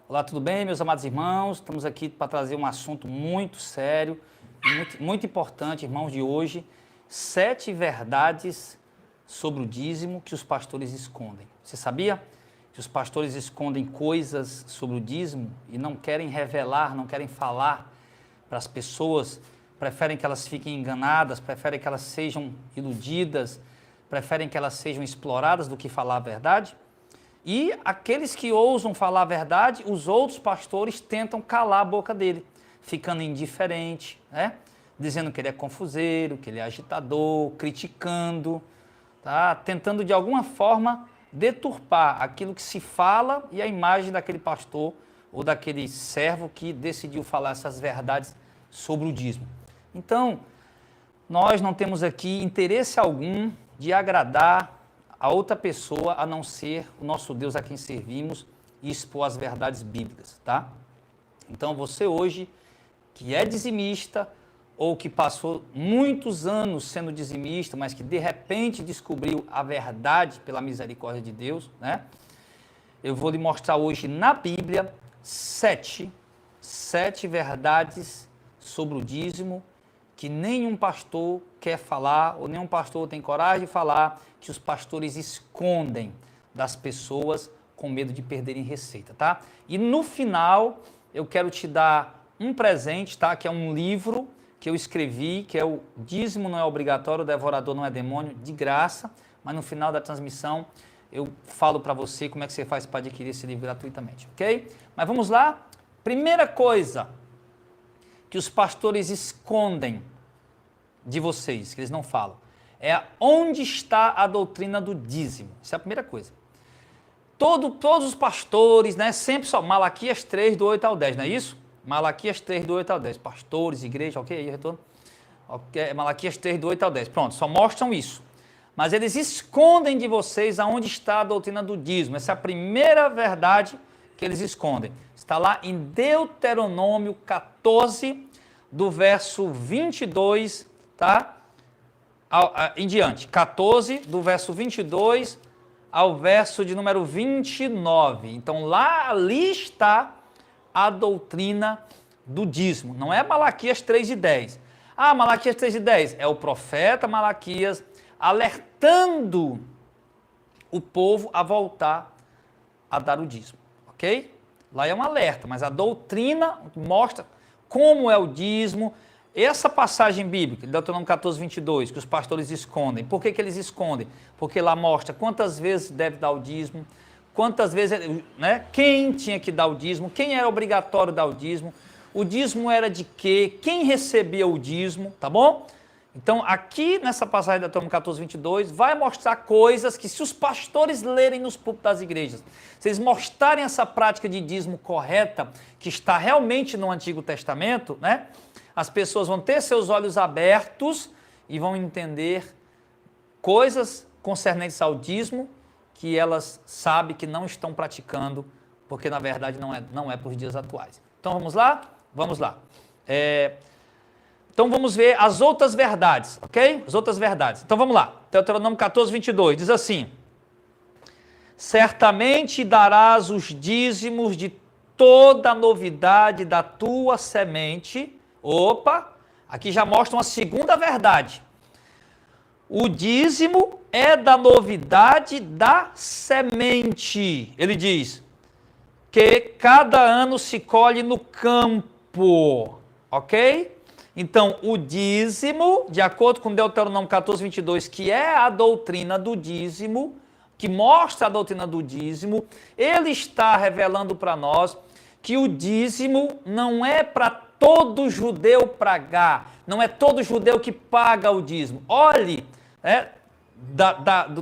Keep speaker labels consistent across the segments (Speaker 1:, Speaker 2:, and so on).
Speaker 1: Olá, tudo bem, meus amados irmãos? Estamos aqui para trazer um assunto muito sério, muito importante, irmãos, de hoje. 7 verdades sobre o dízimo que os pastores escondem. Você sabia que os pastores escondem coisas sobre o dízimo e não querem revelar, não querem falar para as pessoas, preferem que elas fiquem enganadas, preferem que elas sejam iludidas, preferem que elas sejam exploradas do que falar a verdade? E aqueles que ousam falar a verdade, os outros pastores tentam calar a boca dele, ficando indiferente, né? Dizendo que ele é confuseiro, que ele é agitador, criticando, tá? Tentando de alguma forma deturpar aquilo que se fala e a imagem daquele pastor ou daquele servo que decidiu falar essas verdades sobre o dízimo. Então, nós não temos aqui interesse algum de agradar a outra pessoa a não ser o nosso Deus a quem servimos e expor as verdades bíblicas, tá? Então você hoje, que é dizimista ou que passou muitos anos sendo dizimista, mas que de repente descobriu a verdade pela misericórdia de Deus, né? Eu vou lhe mostrar hoje na Bíblia sete verdades sobre o dízimo que nenhum pastor quer falar, ou nenhum pastor tem coragem de falar, que os pastores escondem das pessoas com medo de perderem receita, tá? E no final, eu quero te dar um presente, tá? Que é um livro que eu escrevi, que é o Dízimo Não é Obrigatório, o Devorador Não é Demônio, de graça, mas no final da transmissão eu falo para você como é que você faz para adquirir esse livro gratuitamente, ok? Mas vamos lá? Primeira coisa que os pastores escondem de vocês, que eles não falam, é onde está a doutrina do dízimo. Isso é a primeira coisa. Todos os pastores, né, sempre só Malaquias 3, do 8 ao 10, não é isso? Malaquias 3, do 8 ao 10. Pastores, igreja, ok? Aí, retorno. Okay. Malaquias 3, do 8 ao 10. Pronto, só mostram isso. Mas eles escondem de vocês aonde está a doutrina do dízimo. Essa é a primeira verdade que eles escondem. Está lá em Deuteronômio 14, do verso 22, tá? Em diante. 14, do verso 22 ao verso de número 29. Então, lá ali está a doutrina do dízimo. Não é Malaquias 3 e 10. Ah, Malaquias 3 e 10 é o profeta Malaquias alertando o povo a voltar a dar o dízimo, ok? Lá é um alerta, mas a doutrina mostra como é o dízimo. Essa passagem bíblica, Deuteronômio 14, 22, que os pastores escondem, por que eles escondem? Porque lá mostra quantas vezes deve dar o dízimo, quantas vezes, né, quem tinha que dar o dízimo, quem era obrigatório dar o dízimo era de quê, quem recebia o dízimo, tá bom? Então, aqui nessa passagem de Deuteronômio 14, 22, vai mostrar coisas que se os pastores lerem nos púlpitos das igrejas, se eles mostrarem essa prática de dízimo correta, que está realmente no Antigo Testamento, né? As pessoas vão ter seus olhos abertos e vão entender coisas concernentes ao dízimo que elas sabem que não estão praticando, porque na verdade não é para os dias atuais. Então vamos lá? Vamos lá. Então vamos ver as outras verdades, ok? As outras verdades. Então vamos lá. Deuteronômio 14, 22 diz assim: certamente darás os dízimos de toda a novidade da tua semente. Opa, aqui já mostra uma segunda verdade. O dízimo é da novidade da semente. Ele diz que cada ano se colhe no campo, ok? Então, o dízimo, de acordo com Deuteronômio 14, 22, que é a doutrina do dízimo, que mostra a doutrina do dízimo, ele está revelando para nós que o dízimo não é para todo judeu pagar, não é todo judeu que paga o dízimo. Olhe,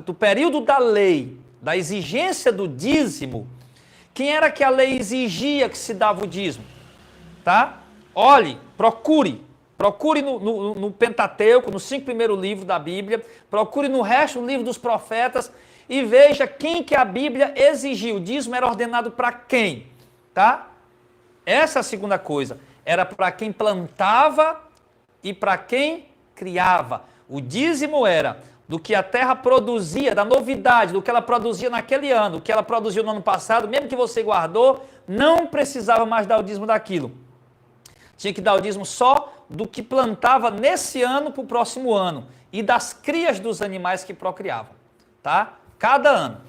Speaker 1: do período da lei, da exigência do dízimo, quem era que a lei exigia que se dava o dízimo? Tá? Olhe, procure no Pentateuco, nos 5 primeiros livros da Bíblia, procure no resto do livro dos profetas e veja quem que a Bíblia exigiu. O dízimo era ordenado para quem? Tá? Essa é a segunda coisa. Era para quem plantava e para quem criava. O dízimo era do que a terra produzia, da novidade, do que ela produzia naquele ano, do que ela produziu no ano passado, mesmo que você guardou, não precisava mais dar o dízimo daquilo. Tinha que dar o dízimo só do que plantava nesse ano para o próximo ano e das crias dos animais que procriavam, tá? Cada ano,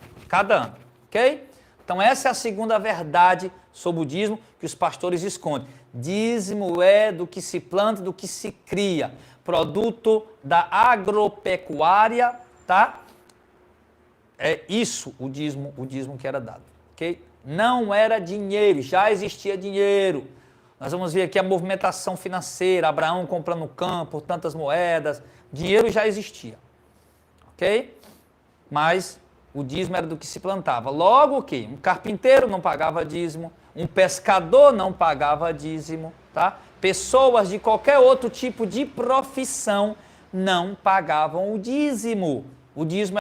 Speaker 1: ok? Então essa é a segunda verdade sobre o dízimo que os pastores escondem. Dízimo é do que se planta, do que se cria, produto da agropecuária, tá? É isso o dízimo que era dado, ok? Não era dinheiro, já existia dinheiro. Nós vamos ver aqui a movimentação financeira, Abraão comprando o campo por tantas moedas, dinheiro já existia, ok? Mas o dízimo era do que se plantava. Logo que um carpinteiro não pagava dízimo, um pescador não pagava dízimo, tá? Pessoas de qualquer outro tipo de profissão não pagavam o dízimo. O dízimo